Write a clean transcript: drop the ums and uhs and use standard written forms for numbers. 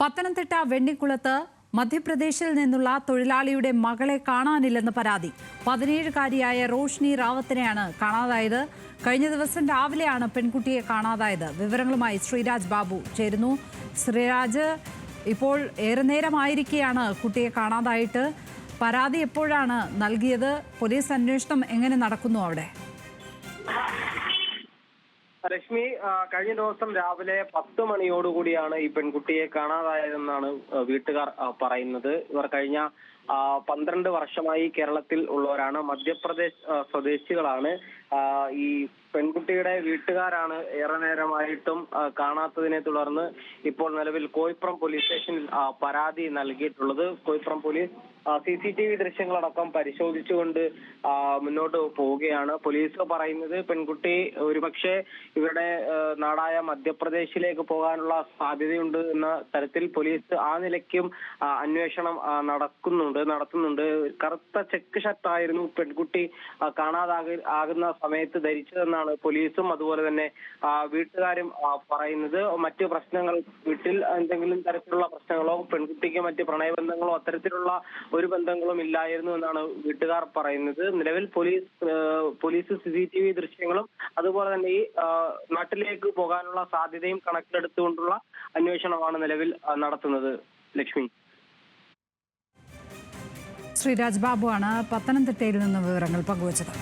പത്തനംതിട്ട വെണ്ണിക്കുളത്ത് മധ്യപ്രദേശിൽ നിന്നുള്ള തൊഴിലാളിയുടെ മകളെ കാണാനില്ലെന്ന് പരാതി. 17-കാരിയായ റോഷ്നി റാവത്തിനെയാണ് കാണാതായത്. കഴിഞ്ഞ ദിവസം രാവിലെയാണ് പെൺകുട്ടിയെ കാണാതായത്. വിവരങ്ങളുമായി ശ്രീരാജ് ബാബു ചേരുന്നു. ശ്രീരാജ്, ഇപ്പോൾ ഏറെ നേരമായിരിക്കെയാണ് കുട്ടിയെ കാണാതായിട്ട്. പരാതി എപ്പോഴാണ് നൽകിയത്? പോലീസ് അന്വേഷണം എങ്ങനെ നടക്കുന്നു അവിടെ? രശ്മി, കഴിഞ്ഞ ദിവസം രാവിലെ 10 മണിയോടുകൂടിയാണ് ഈ പെൺകുട്ടിയെ കാണാതായതെന്നാണ് വീട്ടുകാർ പറയുന്നത്. ഇവർ കഴിഞ്ഞ 12 വർഷമായി കേരളത്തിൽ ഉള്ളവരാണ്. മധ്യപ്രദേശ് സ്വദേശികളാണ്. ഈ പെൺകുട്ടിയുടെ വീട്ടുകാരാണ് ഏറെ നേരമായിട്ടും കാണാത്തതിനെ തുടർന്ന് ഇപ്പോൾ നിലവിൽ കോയിപ്പുറം പോലീസ് സ്റ്റേഷനിൽ പരാതി നൽകിയിട്ടുള്ളത്. കോയിപ്പുറം പോലീസ് CCTV ദൃശ്യങ്ങളടക്കം പരിശോധിച്ചുകൊണ്ട് മുന്നോട്ട് പോവുകയാണ്. പോലീസ് പറയുന്നത് പെൺകുട്ടി ഒരുപക്ഷെ ഇവരുടെ നാടായ മധ്യപ്രദേശിലേക്ക് പോകാനുള്ള സാധ്യതയുണ്ട് എന്ന തരത്തിൽ പോലീസ് ആ നിലയ്ക്കും അന്വേഷണം നടത്തുന്നുണ്ട്. കറുത്ത ചെക്ക് ഷർട്ടായിരുന്നു പെൺകുട്ടി കാണാതാകുന്ന സമയത്ത് ധരിച്ചതെന്നാണ് പോലീസും അതുപോലെ തന്നെ വീട്ടുകാരും പറയുന്നത്. മറ്റു പ്രശ്നങ്ങൾ, വീട്ടിൽ എന്തെങ്കിലും തരത്തിലുള്ള പ്രശ്നങ്ങളോ പെൺകുട്ടിക്ക് മറ്റ് പ്രണയബന്ധങ്ങളോ അത്തരത്തിലുള്ള ഒരു ബന്ധങ്ങളും ഇല്ലായിരുന്നു എന്നാണ് വീട്ടുകാർ പറയുന്നത്. നിലവിൽ പോലീസ് CCTV ദൃശ്യങ്ങളും അതുപോലെ തന്നെ ഈ നാട്ടിലേക്ക് പോകാനുള്ള സാധ്യതയും കണക്കിലെടുത്തുകൊണ്ടുള്ള അന്വേഷണമാണ് നിലവിൽ നടത്തുന്നത്. ലക്ഷ്മി. ശ്രീരാജ് ബാബു ആണ് പത്തനംതിട്ടയിൽ നിന്ന് വിവരങ്ങൾ പങ്കുവച്ചത്.